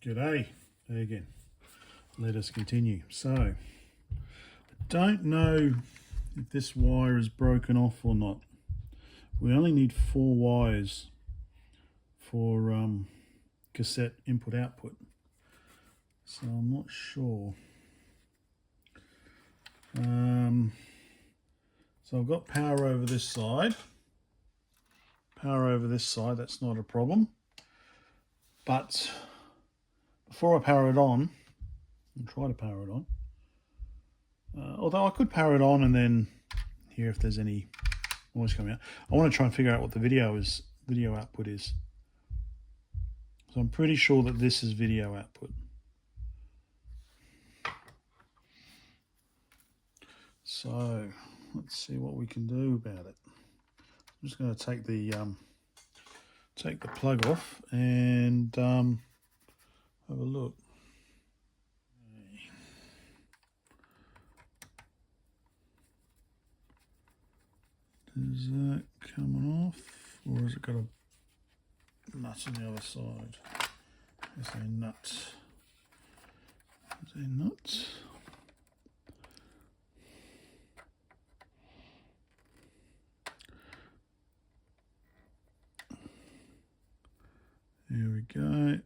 G'day again. Let us continue. So, I don't know if this wire is broken off or not. We only need 4 wires for cassette input-output. So I'm not sure. So I've got power over this side. Power over this side, that's not a problem. But before I power it on, I'll try to power it on. Although I could power it on and then hear if there's any noise coming out. I want to try and figure out what the video output is. So I'm pretty sure that this is video output. So let's see what we can do about it. I'm just going to take the plug off and have a look. Is that coming off, or has it got a nut on the other side? There's a nut. There's a nut. There we go.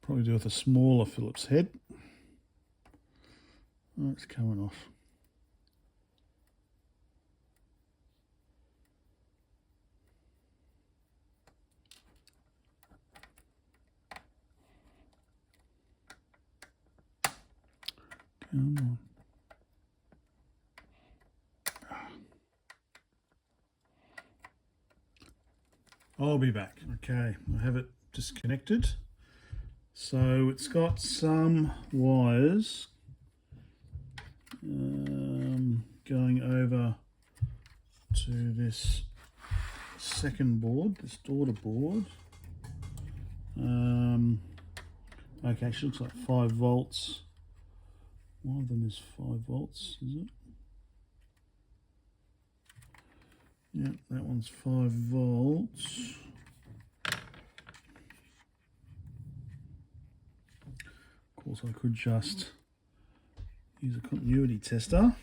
Probably do with a smaller Phillips head. Oh, it's coming off. Come on. I'll be back. Okay, I have it disconnected. So it's got some wires going over to this second board, this daughter board. Okay, actually looks like 5 volts. One of them is 5 volts, is it? Yep, that one's 5 volts. Of course, I could just use a continuity tester.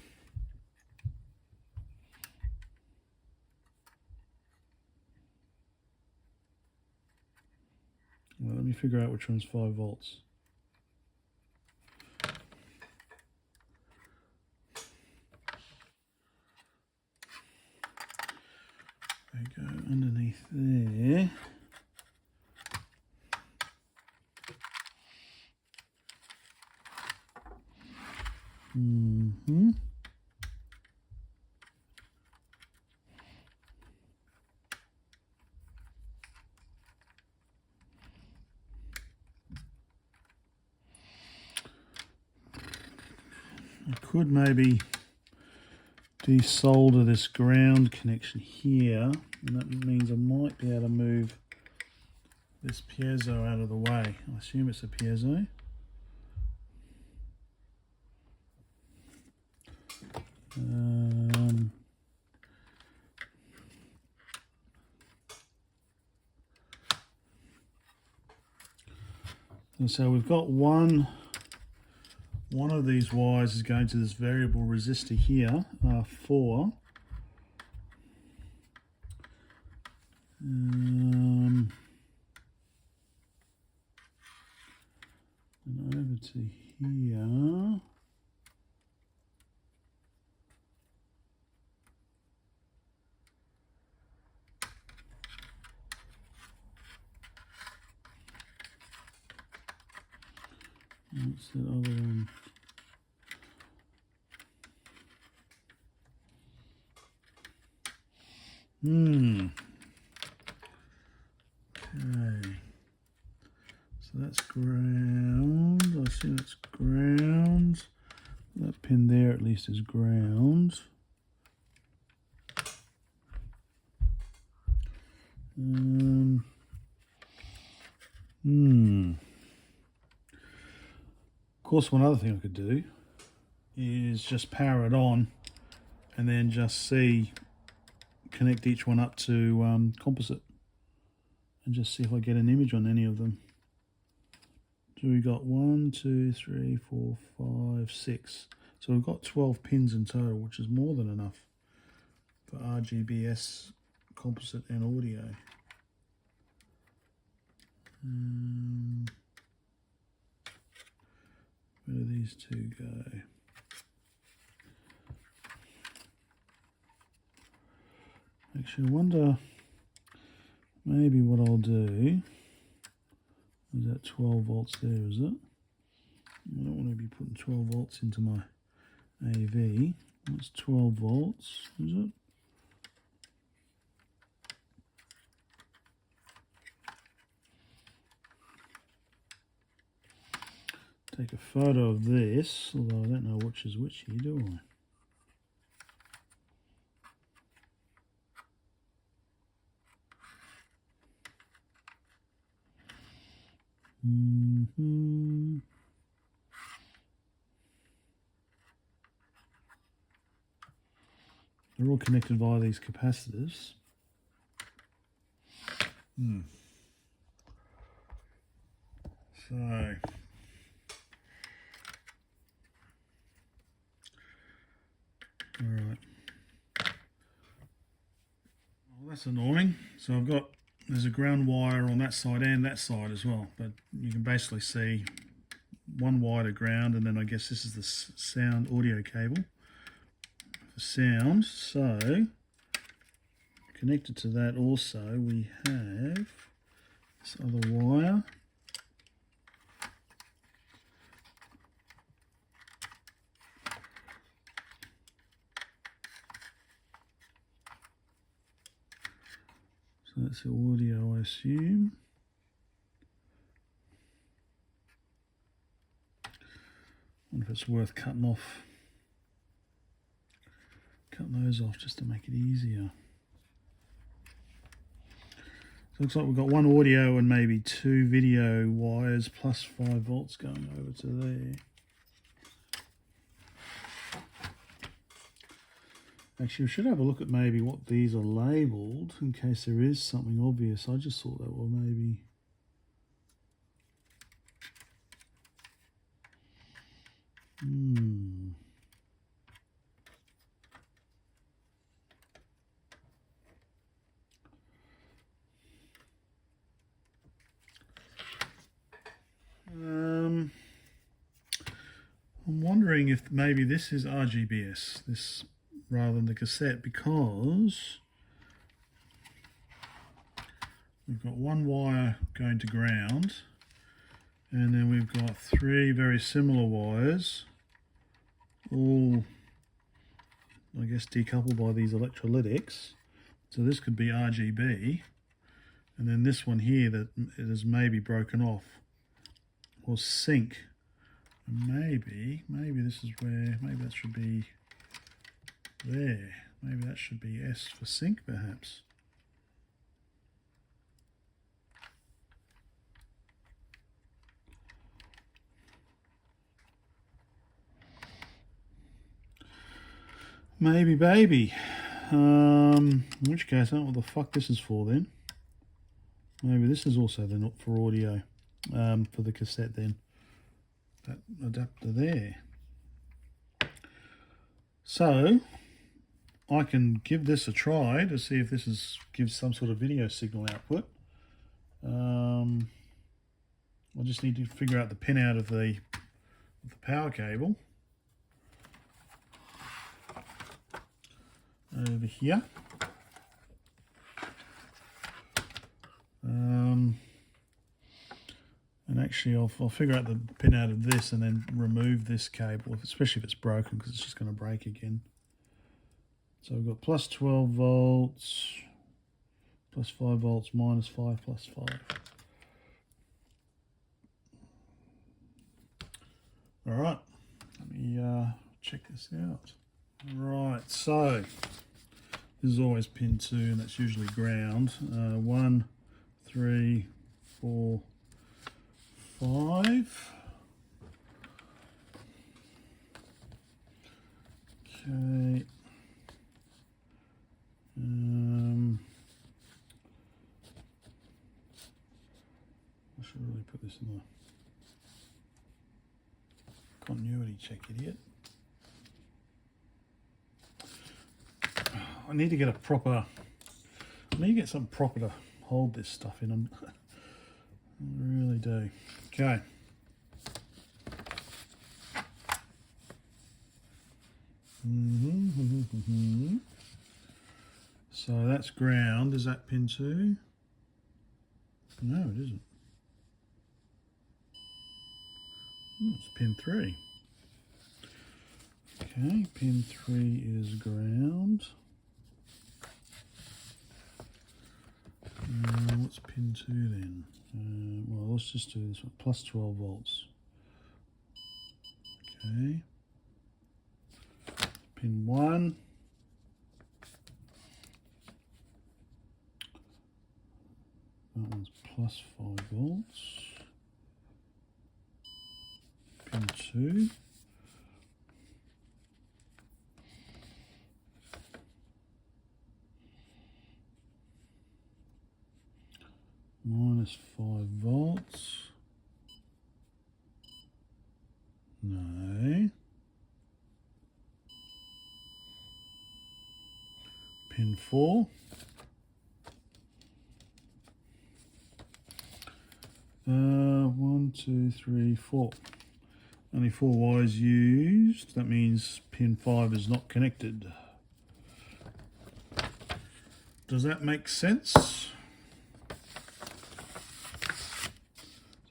Well, let me figure out which one's 5 volts. There we go, underneath there. I could maybe desolder this ground connection here, and that means I might be able to move this piezo out of the way. I assume it's a piezo. And so we've got one of these wires is going to this variable resistor here, R4. And over to here. What's that other one? Okay. So that's ground. I see that's ground. That pin there at least is ground. Of course, one other thing I could do is just power it on and then just see connect each one up to composite and just see if I get an image on any of them. So we got 1, 2, 3, 4, 5, 6. So we've got 12 pins in total, which is more than enough for RGBS, composite and audio. Where do these two go? Actually, I wonder, maybe what I'll do, is that 12 volts there, is it? I don't want to be putting 12 volts into my AV. That's 12 volts, is it? Take a photo of this, although I don't know which is which here, do I? They're all connected via these capacitors. So, all right. Well, that's annoying. So there's a ground wire on that side and that side as well, but you can basically see one wire to ground, and then I guess this is the sound audio cable for sound. So connected to that also we have this other wire. So that's the audio, I assume. Wonder if it's worth cutting those off just to make it easier. So it looks like we've got one audio and maybe 2 video wires plus 5 volts going over to there. Actually, we should have a look at maybe what these are labelled in case there is something obvious. I just thought that were maybe... I'm wondering if maybe this is RGBS, this rather than the cassette, because we've got one wire going to ground, and then we've got 3 very similar wires, all I guess decoupled by these electrolytics. So this could be RGB, and then this one here that it is maybe broken off or sync. Maybe this is where, maybe that should be there. Maybe that should be S for sync, perhaps. Maybe, baby. In which case, I don't know what the fuck this is for then. Maybe this is also then for audio, for the cassette then. That adapter there. So I can give this a try to see if this gives some sort of video signal output. I just need to figure out the pin out of the power cable over here. And actually I'll figure out the pin out of this and then remove this cable, especially if it's broken, because it's just going to break again. So we've got plus 12 volts, plus 5 volts, minus 5, plus 5. All right, let me check this out. Right, so this is always pin 2, and that's usually ground. 1, 3, 4, 5. Okay. I should really put this in the continuity check, idiot. I need to get something proper to hold this stuff in. I really do. Okay. So that's ground. Is that pin 2? No, it isn't. It's pin 3. Okay, pin 3 is ground. What's pin 2 then? Well, let's just do this one. Plus 12 volts. Okay. Pin 1. That one's plus 5 volts. Pin 2. Minus 5 volts. No. Pin 4. 1, 2, 3, 4. Only 4 wires used. That means pin 5 is not connected. Does that make sense?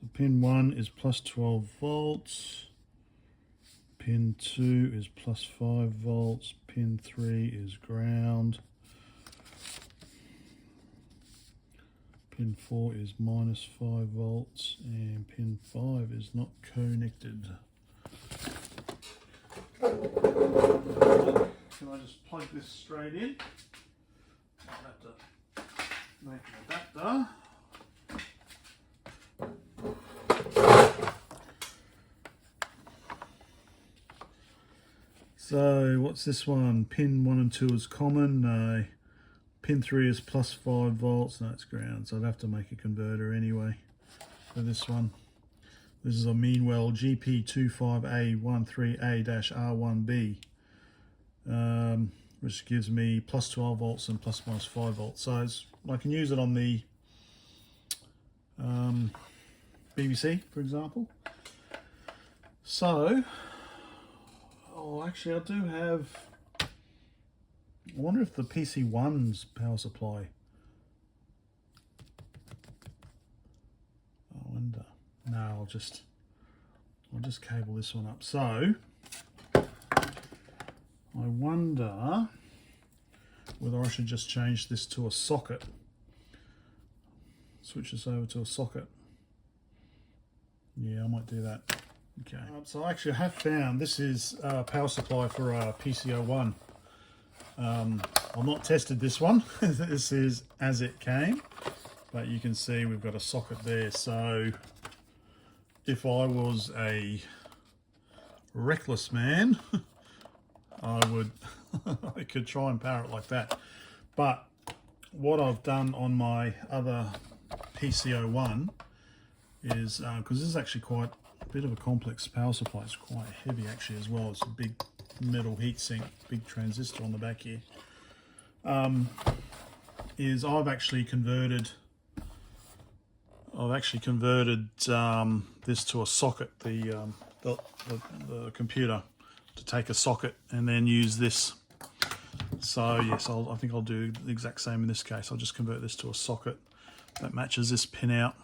So pin 1 is plus 12 volts. Pin 2 is plus 5 volts. Pin 3 is ground. Pin 4 is minus 5 volts. And pin 5 is not connected. Can I just plug this straight in? I'll have to make an adapter. So what's this one? Pin 1 and 2 is common. Pin 3 is plus 5 volts. No, it's ground. So I'd have to make a converter anyway for this one. This is a Meanwell GP25A13A-R1B, which gives me plus 12 volts and plus minus 5 volts. So I can use it on the BBC, for example. So, actually I do have, I wonder if the PC-01's power supply, I wonder. No, I'll just cable this one up. So I wonder whether I should just change this to a socket. Switch this over to a socket. Yeah, I might do that. Okay. So actually I have found this is a power supply for a PC-01. I've not tested this one. This is as it came, but you can see we've got a socket there. So if I was a reckless man, I could try and power it like that. But what I've done on my other PC-01 is, because this is actually quite a bit of a complex power supply, it's quite heavy actually as well. It's a big metal heatsink, big transistor on the back here. Is I've actually converted this to a socket, the computer, to take a socket and then use this. So yes, I think I'll do the exact same in this case. I'll just convert this to a socket that matches this pin out,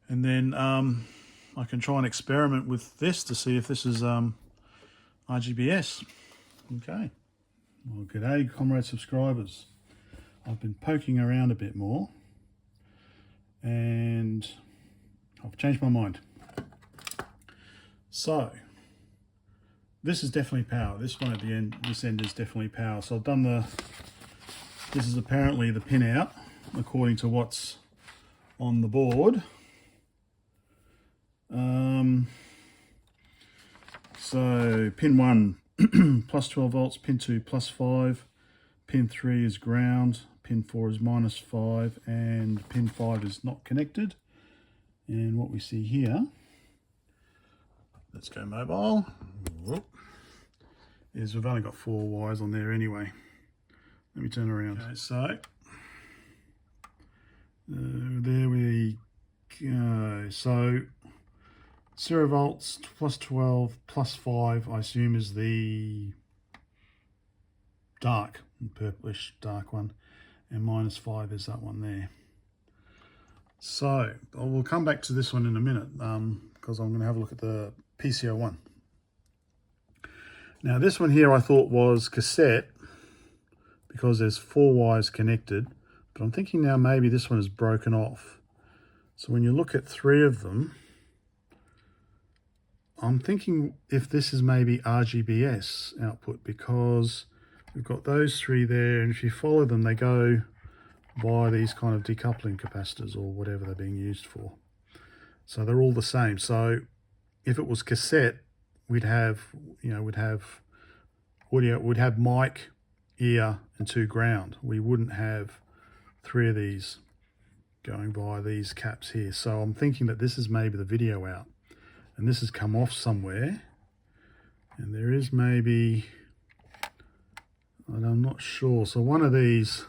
and then I can try and experiment with this to see if this is RGBS. Okay. Well, g'day, comrade subscribers. I've been poking around a bit more, and I've changed my mind. So this is definitely power. This one at the end, this end is definitely power. So I've done this is apparently the pin out according to what's on the board. So pin 1 plus 12 volts, pin 2 plus 5, pin 3 is ground, pin 4 is -5, and pin 5 is not connected. And what we see here, let's go mobile, is we've only got 4 wires on there anyway. Let me turn around. Okay, so there we go. So 0 volts, +12, +5, I assume is the dark, purplish dark one, and -5 is that one there. So I will come back to this one in a minute because I'm going to have a look at the PC-01. Now this one here I thought was cassette because there's 4 wires connected, but I'm thinking now maybe this one is broken off. So when you look at 3 of them, I'm thinking if this is maybe RGBS output, because we've got those 3 there, and if you follow them, they go by these kind of decoupling capacitors or whatever they're being used for. So they're all the same. So if it was cassette, we'd have, we'd have audio, we'd have mic, ear, and 2 ground. We wouldn't have 3 of these going by these caps here. So I'm thinking that this is maybe the video out, and this has come off somewhere, and there is maybe, and I'm not sure. So one of these,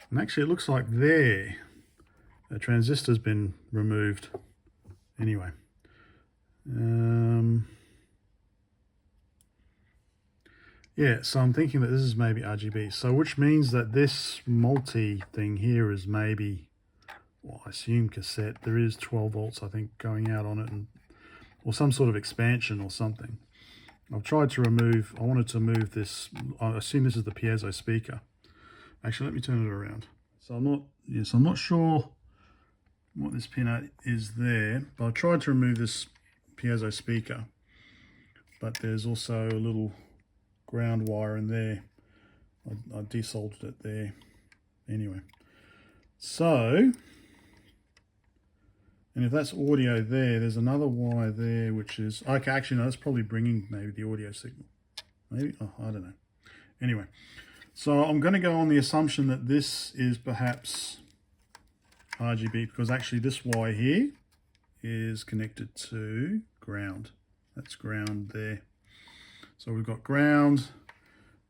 and actually it looks like there, a transistor's been removed. Anyway, yeah, so I'm thinking that this is maybe RGB. So which means that this multi thing here is maybe, well, I assume cassette. There is 12 volts, I think, going out on it, and or some sort of expansion or something. I've tried to remove, I wanted to move this, I assume this is the piezo speaker. Actually, let me turn it around. So I'm not sure what this pinout is there, but I tried to remove this piezo speaker, but there's also a little ground wire in there. I desoldered it there. Anyway, so, and if that's audio there's another wire there, which is, okay, actually no, that's probably bringing maybe the audio signal. Maybe, oh, I don't know. Anyway, so I'm going to go on the assumption that this is perhaps RGB, because actually this wire here is connected to ground. That's ground there. So we've got ground,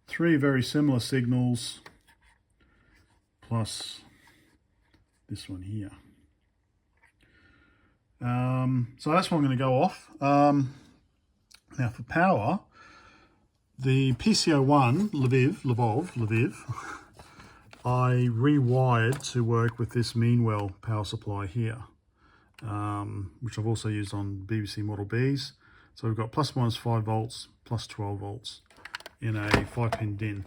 3 very similar signals, plus this one here. So that's what I'm going to go off. Now for power, the PC-01 Lviv, I rewired to work with this Meanwell power supply here, which I've also used on BBC Model Bs. So we've got ±5 volts, +12 volts in a 5-pin DIN.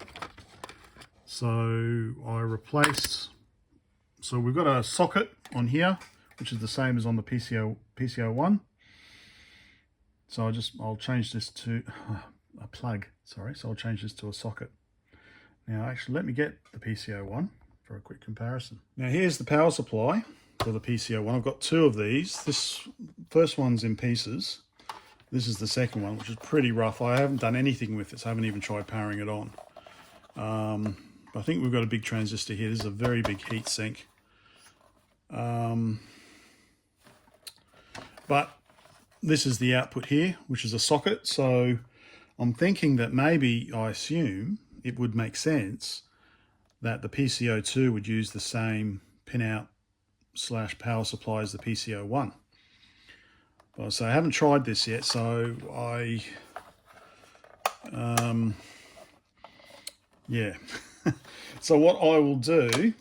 So I replaced, so we've got a socket on here, which is the same as on the PC-01. So I'll change this to a plug, sorry. So I'll change this to a socket. Now actually let me get the PC-01 for a quick comparison. Now here's the power supply for the PC-01. I've got 2 of these. This first one's in pieces. This is the second one, which is pretty rough. I haven't done anything with this. I haven't even tried powering it on. But I think we've got a big transistor here. This is a very big heat sink. But this is the output here, which is a socket. So I'm thinking that maybe, I assume, it would make sense that the PC-02 would use the same pinout / power supply as the PC-01. So I haven't tried this yet, so yeah. So what I will do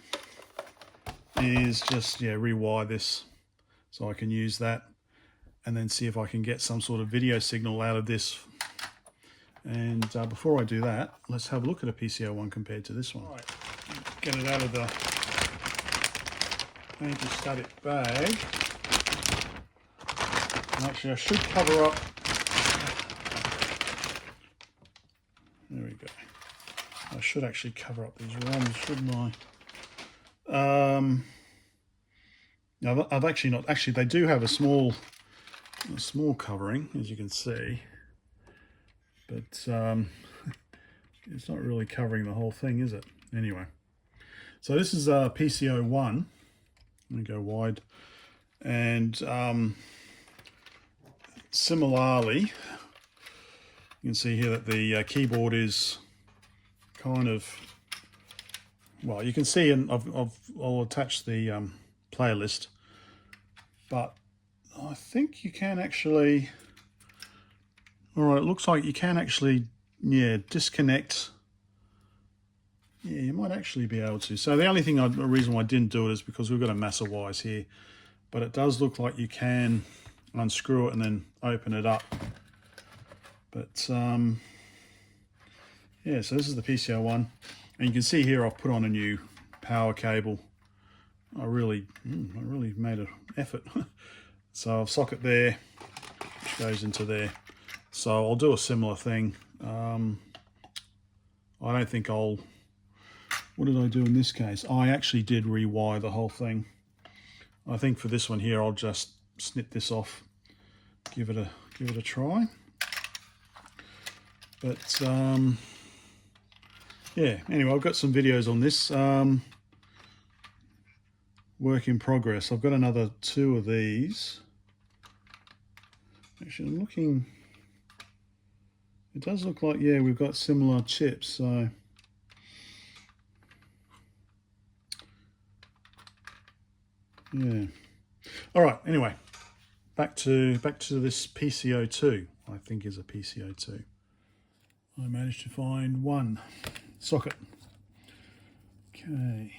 is just rewire this so I can use that, and then see if I can get some sort of video signal out of this. And before I do that, let's have a look at a PC-01 compared to this one. Right. Get it out of the anti-static bag. Actually, I should cover up. There we go. I should actually cover up these ROMs, shouldn't I? Now, I've actually not. Actually, they do have a small covering, as you can see. But it's not really covering the whole thing, is it? Anyway, so this is a PC-01. Let me go wide. And similarly, you can see here that the keyboard is kind of, well, you can see, and I'll attach the playlist, but I think you can actually, all right, it looks like you can actually, yeah, disconnect. Yeah, you might actually be able to. So the only thing, the reason why I didn't do it is because we've got a mass of wires here, but it does look like you can unscrew it and then open it up. But yeah, so this is the PC-01, and you can see here I've put on a new power cable. I really made an effort. So I'll socket there, which goes into there. So I'll do a similar thing. I don't think I'll, what did I do in this case? I actually did rewire the whole thing. I think for this one here, I'll just snip this off, give it a try. But yeah, anyway, I've got some videos on this. Work in progress. I've got another 2 of these. Actually, I'm looking, it does look like, yeah, we've got similar chips, so yeah. All right, anyway, back to this PC-02. I think is a PC-02. I managed to find one socket. Okay.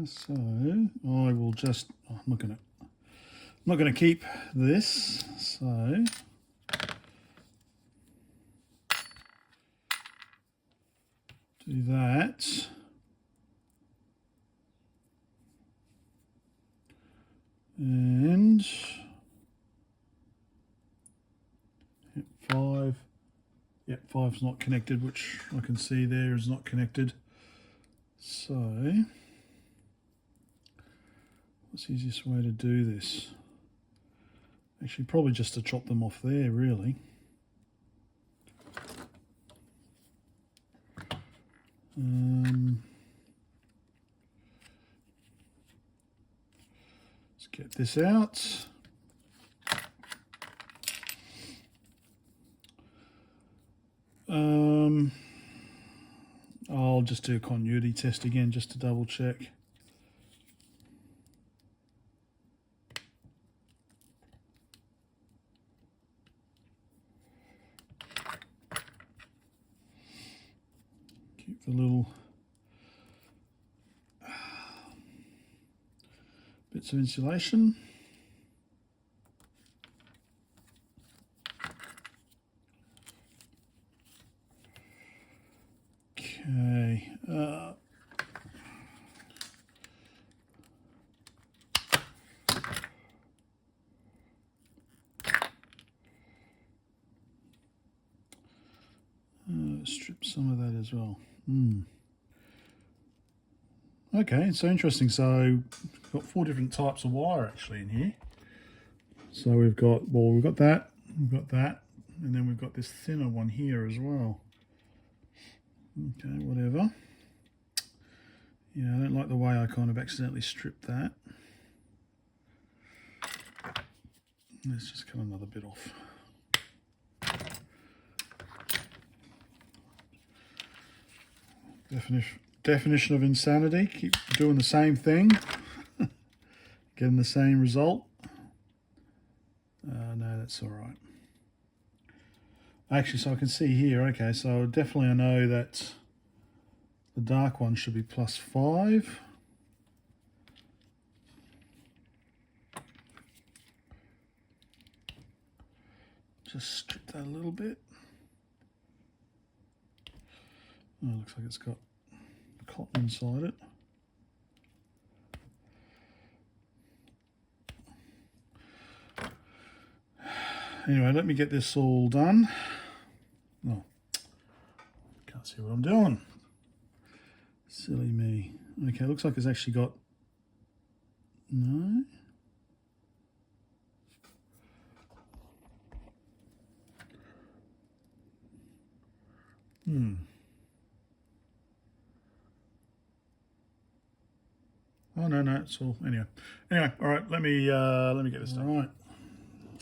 So I will just, I'm not gonna keep this, so do that. And yep, 5. Yep, 5's not connected, which I can see there is not connected. So what's the easiest way to do this? Actually, probably just to chop them off there, really. Let's get this out. I'll just do a continuity test again just to double check. Keep the little bits of insulation. Okay. Strip some of that as well. Okay, so interesting. So we've got 4 different types of wire actually in here. So we've got, well, we've got that, and then we've got this thinner one here as well. Okay, whatever. Yeah, I don't like the way I kind of accidentally stripped that. Let's just cut another bit off. Definition of insanity. Keep doing the same thing, getting the same result. No, that's all right. Actually, so I can see here, okay, so definitely I know that the dark one should be +5. Just strip that a little bit. Oh, looks like it's got cotton inside it. Anyway, let me get this all done. Oh, can't see what I'm doing. Silly me. Okay, looks like it's actually got, no. Oh no, it's all anyway. All right. Let me get this done. All right.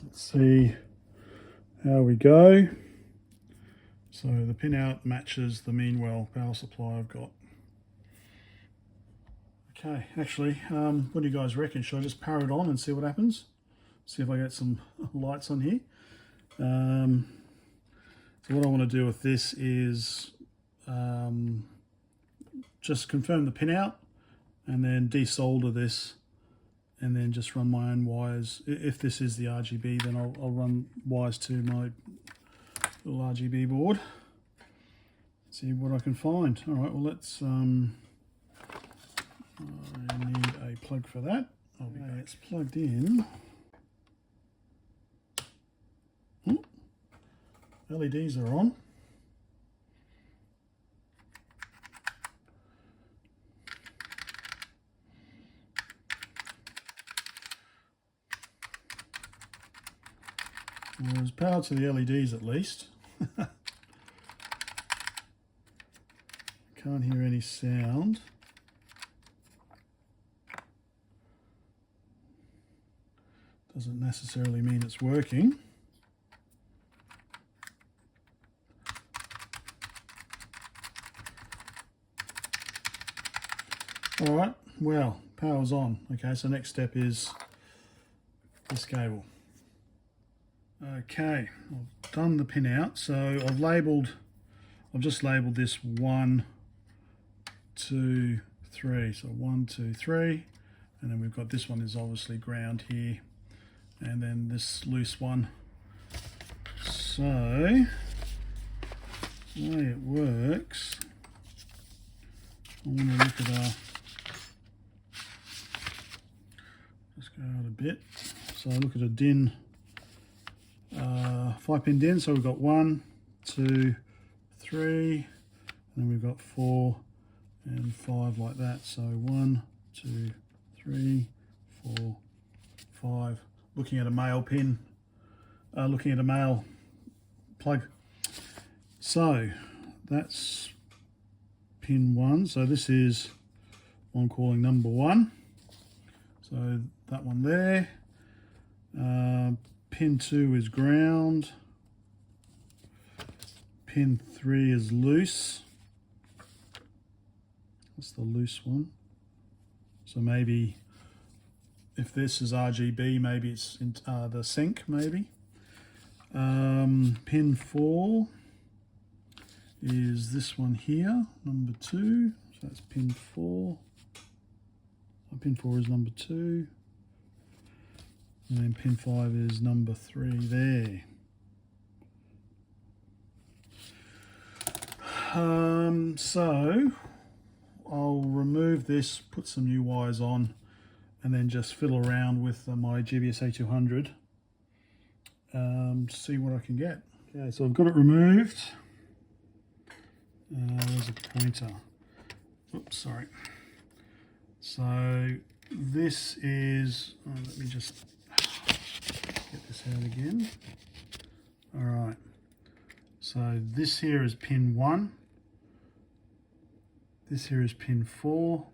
Let's see how we go. So the pinout matches the Meanwell power supply I've got. Okay, actually, what do you guys reckon? Should I just power it on and see what happens? See if I get some lights on here. So what I want to do with this is just confirm the pinout and then desolder this and then just run my own wires. If this is the RGB, then I'll run wires to my little RGB board. See what I can find. All right, well let's, I need a plug for that. I'll be back. It's plugged in. LEDs are on. Well, there's power to the LEDs at least. Can't hear any sound. Doesn't necessarily mean it's working. All right, well, power's on. Okay, so next step is this cable. Okay, I've done the pin out. So I've just labeled this 1, 2, 3. So 1, 2, 3, and then we've got this one is obviously ground here, and then this loose one. So the way it works, I want to look at our, just go out a bit. So I look at a DIN, 5-pin DIN. So we've got 1, 2, 3, and then we've got 4 and 5 like that. So 1, 2, 3, 4, 5. Looking at a male pin, looking at a male plug. So that's pin 1. So this is what I'm calling number 1. So that one there. Pin 2 is ground. Pin 3 is loose. That's the loose one. So maybe if this is RGB, maybe it's in, the sync maybe. Pin 4 is this one here, number 2. So that's pin 4. So pin 4 is number 2. And then pin 5 is number 3 there. So I'll remove this, put some new wires on, and then just fiddle around with my GBS A200, see what I can get. Okay, so I've got it removed. There's a pointer. Oops, sorry. So this is, let me just get this out again. All right. So this here is pin 1. This here is pin 4.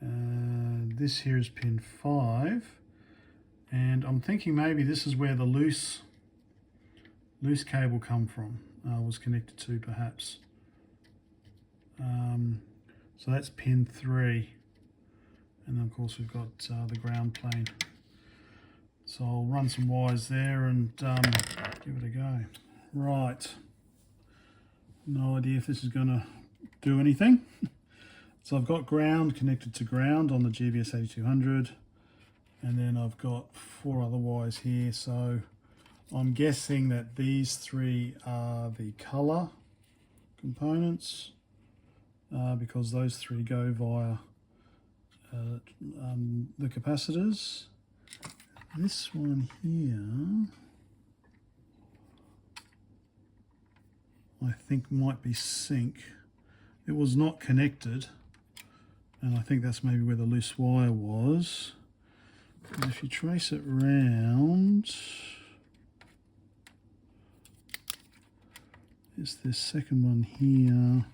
This here is pin 5. And I'm thinking maybe this is where the loose cable come from, was connected to perhaps. So that's pin 3. And then of course we've got the ground plane. So I'll run some wires there and give it a go. Right. No idea if this is going to do anything. So I've got ground connected to ground on the GBS 8200, and then I've got 4 other wires here. So I'm guessing that these 3 are the color components, because those 3 go via the capacitors. This one here I think might be sync. It was not connected, and I think that's maybe where the loose wire was. But if you trace it round, is this second one here.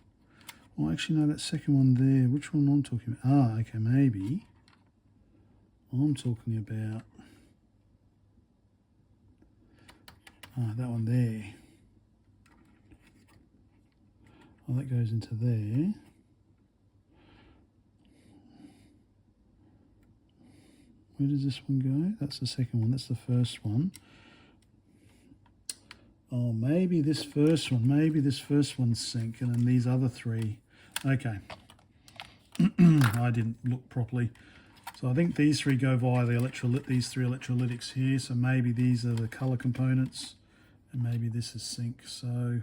Oh, actually, no, that second one there. Which one I'm talking about? Ah, okay, maybe. I'm talking about that one there. Oh, that goes into there. Where does this one go? That's the second one. That's the first one. Oh, maybe this first one. Maybe this first one's sync, and then these other three. Okay. I didn't look properly. So I think these three go via the these three electrolytics here. So maybe these are the color components, and maybe this is sync. So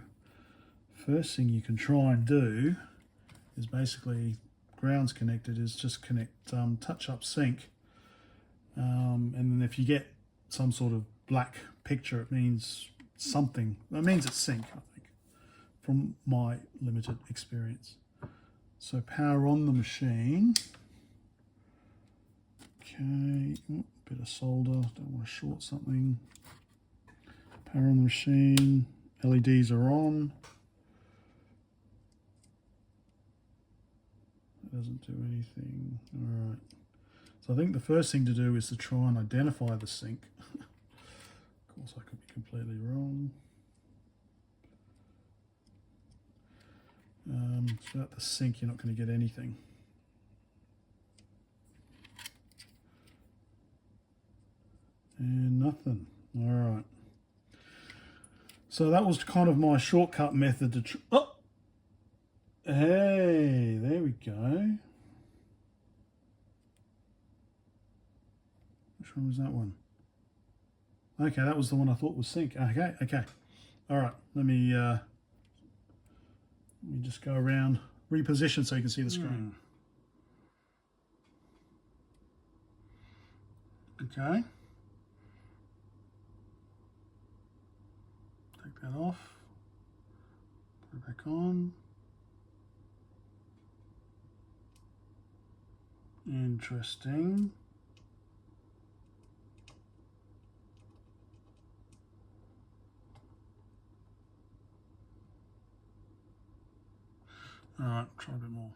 first thing you can try and do is basically ground's connected. Is just connect touch up sync. And then if you get some sort of black picture, it means something. That means it's sync, I think, from my limited experience. So power on the machine. Okay, oh, bit of solder, don't want to short something. Power on the machine, LEDs are on. It doesn't do anything, all right. So I think the first thing to do is to try and identify the sync. Of course, I could be completely wrong. Without the sync, you're not going to get anything. And nothing. All right. So that was kind of my shortcut method to. Oh, hey, there we go. Which one was that one? Okay, that was the one I thought was sync. Okay. All right, let me just go around, reposition so you can see the screen. Okay. Take that off. Put it back on. Interesting. All right, try a bit more.